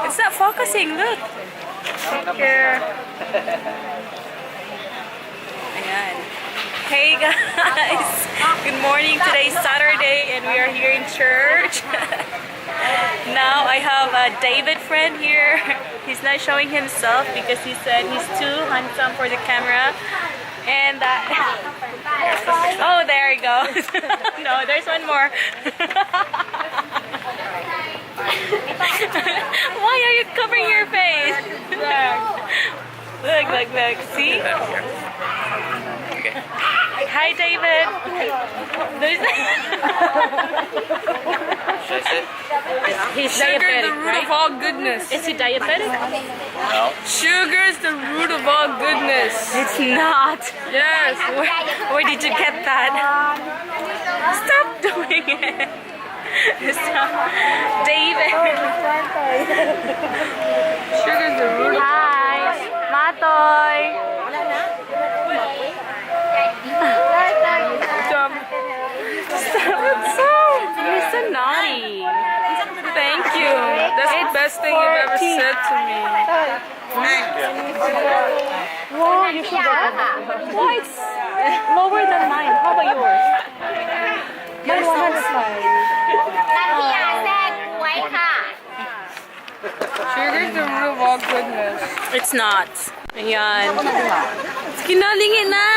It's not focusing, look. Here. Ayan. Hey guys! Good morning. Today's Saturday and we are here in church. Now I have a David friend here. He's not showing himself because he said he's too handsome for the camera. And oh, there he goes. No, there's one more. Why are you covering your face? Look. See? Okay. Hi, David. He's Sugar diabetic, is the root right? of all goodness. Is he diabetic? No. Sugar is the root of all goodness. It's not. Yes. Where did you get that? Stop doing it. Stop. David. Sugar is the root of Hi. Matoy. Stop. You're so naughty. Thank you. That's the best thing you've ever said to me. Wow, you should get it. Why it's lower than mine? How about yours? Mine 105. Sugar is the root of all goodness. It's not. Ayan. Kinalingin na.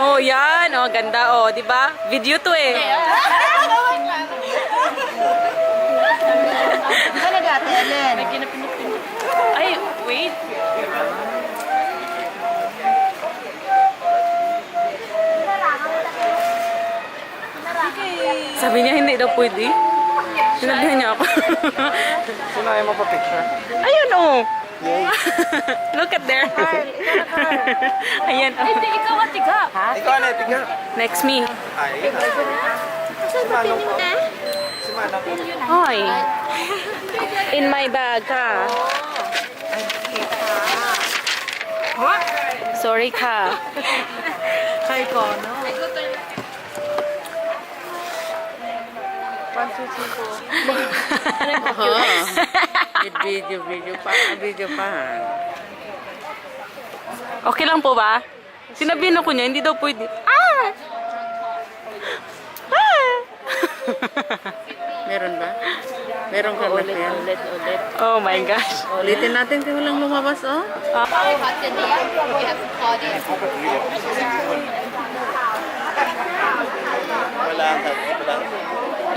Oh, yan. Oh, ganda. Oh, di ba? Video to eh. Ay, wait. Sabi niya hindi daw pwede. Sinabihan niya ako. Sino ayaw mo pa picture? Ayun oh. Look at there. Ayan oh. Hindi, ikaw ang tiga. Ikaw na, tiga. Next me. Ay, si Manong po. Si Manong po. Hoy. In my bag ka. Sorry ka. Kay ko, no? Video pa. Okay lang po ba? Sinabihan ako niya, hindi daw pwede. Ah! Ah! Meron ba? Meron ka na yan? Ulit. Oh my gosh. Ulitin natin kung walang lumabas, oh.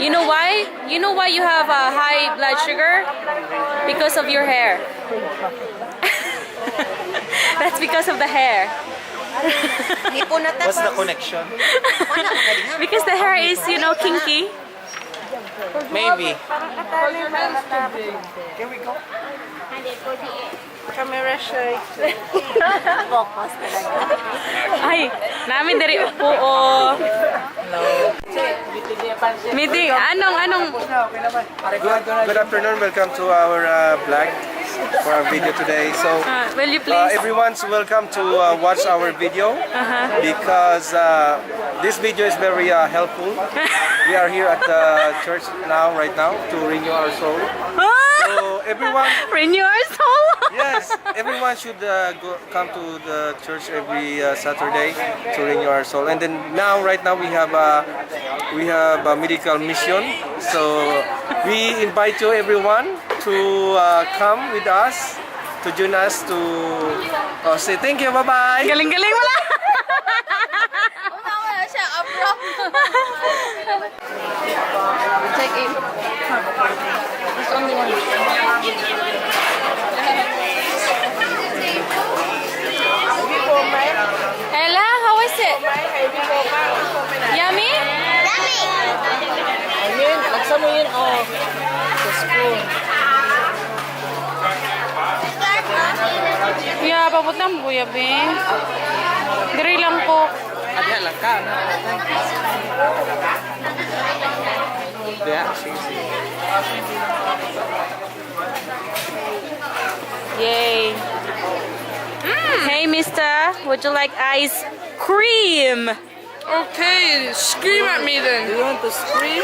You know why? You know why you have a high blood sugar? Because of your hair. That's because of the hair. What's the connection? Because the hair is, you know, kinky. Maybe. Can we go? Camera shy. Ay, namin dari upo o. Meeting, anong? Good afternoon. Welcome to our vlog for our video today. So, Will you please? everyone's welcome to watch our video because this video is very helpful. We are here at the church right now to renew our soul. So everyone, Renew our soul. yes, everyone should come to the church every Saturday to renew our soul. And then right now we have a medical mission. So we invite you everyone to come with us, to join us to say thank you, bye bye. Galing-galing mo lang. Take it. There's only one. Ella, how is it? Yummy? Ayun, aksa mo yun, oh. Sa spoon. Yeah, pabot lang po, yabi. Dari lang po. Adya lang ka, no? Yeah, Yay. Hey, mister, would you like ice cream? Okay, scream at me then. You want to scream?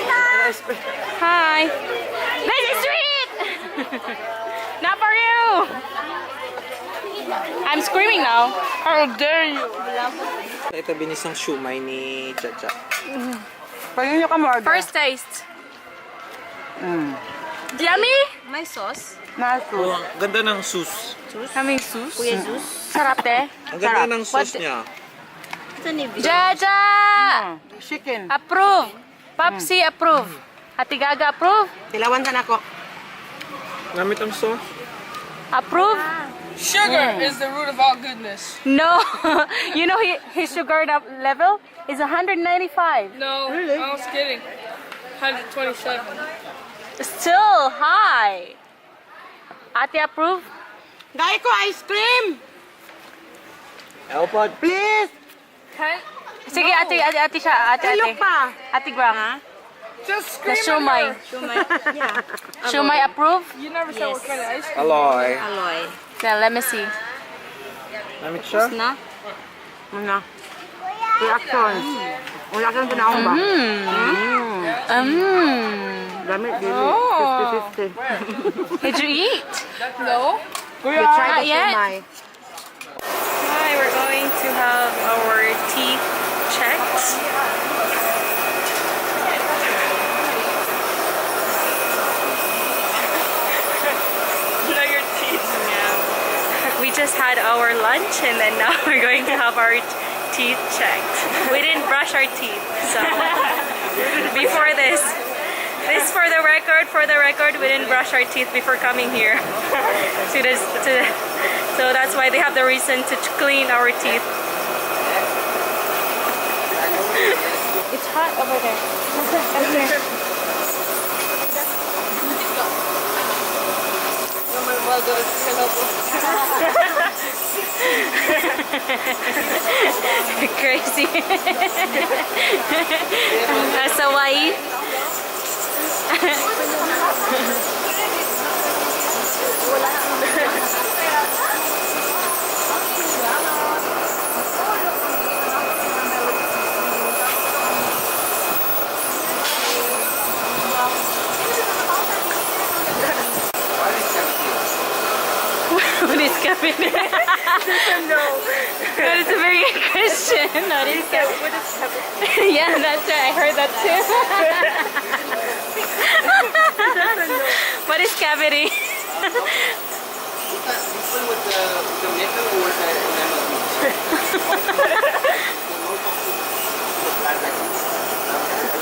Hi. Nice street! I'm screaming now. How dare you? Ito binisang shumay ni Chacha. Pagin nyo ka mo order. First taste. Yummy? May sauce. Oh, ang ganda ng sauce. Kaming sus. Kuya Zeus. Sarap te. Ang ganda ng sauce niya. Ito ni Vito. Jaja! Chicken. Approve. Popsi approve. Ate Gaga approve. Tilawan ka na ko. Gamit ang sauce. Approve. Sugar is the root of all goodness. No. You know his sugar level is 195. No, I was kidding. 127. Still high. Ate approve. Dai ko ice cream. Elpod. Please. Sige, ate siya. Ate. Look pa. Ate Graham. Just The scream. shumai. Yeah. Shumai approve. You never said what kind of ice cream. Aloy. Aloy. Now, let me see. Gamit siya. Na? Muna. Reaction. Reaction pa na akong ba? Gamit dili. Oh. 50-50. Did you eat? No. Not Try the yet. shumai. Hi, we're going to have our teeth checked. Your teeth. Yeah. We just had our lunch and then now we're going to have our teeth checked. We didn't brush our teeth, so before this for the record, we didn't brush our teeth before coming here. So that's why they have the reason to clean our teeth. It's hot over there. Come here. Crazy. Hawaii. What is cabinet? That is a very good question. What is cabinet? Yeah, that's right. I heard that too. What is cavity? People with the metal or the enamel.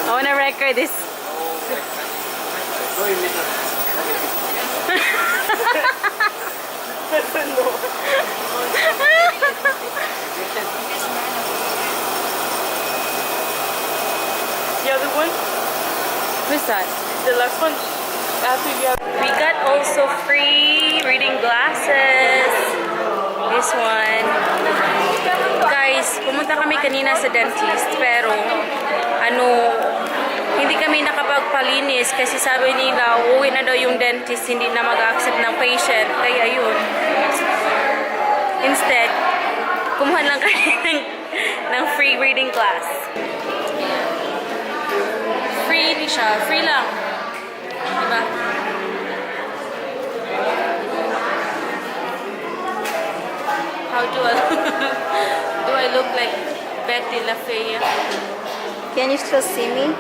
I want to record this. The other one? Who's that? The last one? After you have... We got also free reading glasses. This one. Guys, pumunta kami kanina sa dentist pero hindi kami nakapagpalinis kasi sabi nila uuwi na daw yung dentist, hindi na mag-accept ng patient. Kaya yun. Instead, kumuha lang kami ng free reading class. Free ni siya. Free lang. Diba? How do I look like Betty LaFaya? Can you still see me?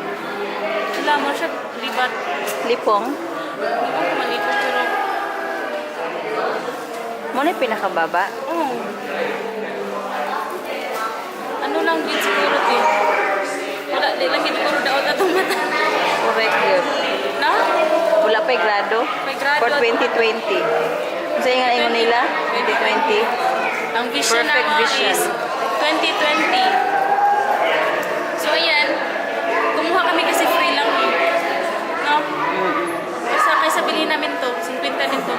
Wala mo siya libat. Lipong? Hindi ko malipot pero Mo na yung pinakababa? ano lang din siguro din. Wala din lang siguro daot atong mata. Correct yun. Na? Wala pa'y grado? May grado. For 2020. Sa nga ingon nila? 2020. Ang vision Perfect naman vision. is 2020. So ayan, kumuha kami kasi free lang. No? Kaysa bilhin namin to, 50 din to.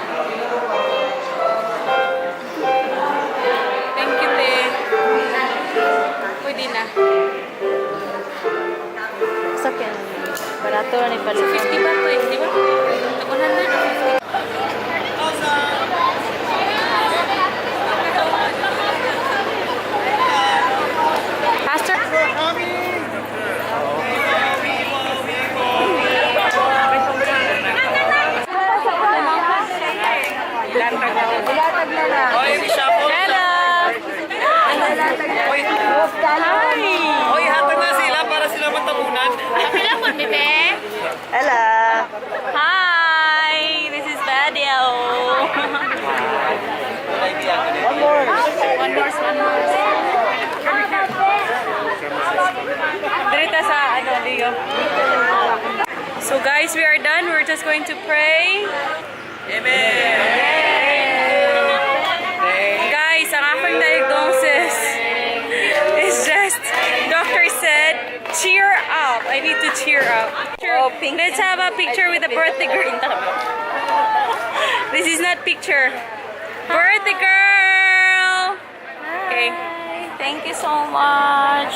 Thank you, te. Pwede na. Sa kaya barato na ni palit. 50 ba to eh, di ba? 100 or 50? Pastor? Oh, yung isa po. Oy, hatag na sila para sila matabunan. Hello. Hi! This is Badio. One more. Dirita sa ano, Leo. So guys, we are done. We're just going to pray. Amen. Guys, ang aking diagnosis is just, doctor said, cheer up. I need to cheer up. Oh, pink. Let's have a picture with the birthday girl. This is not picture. Birthday girl! Okay. Thank you so much.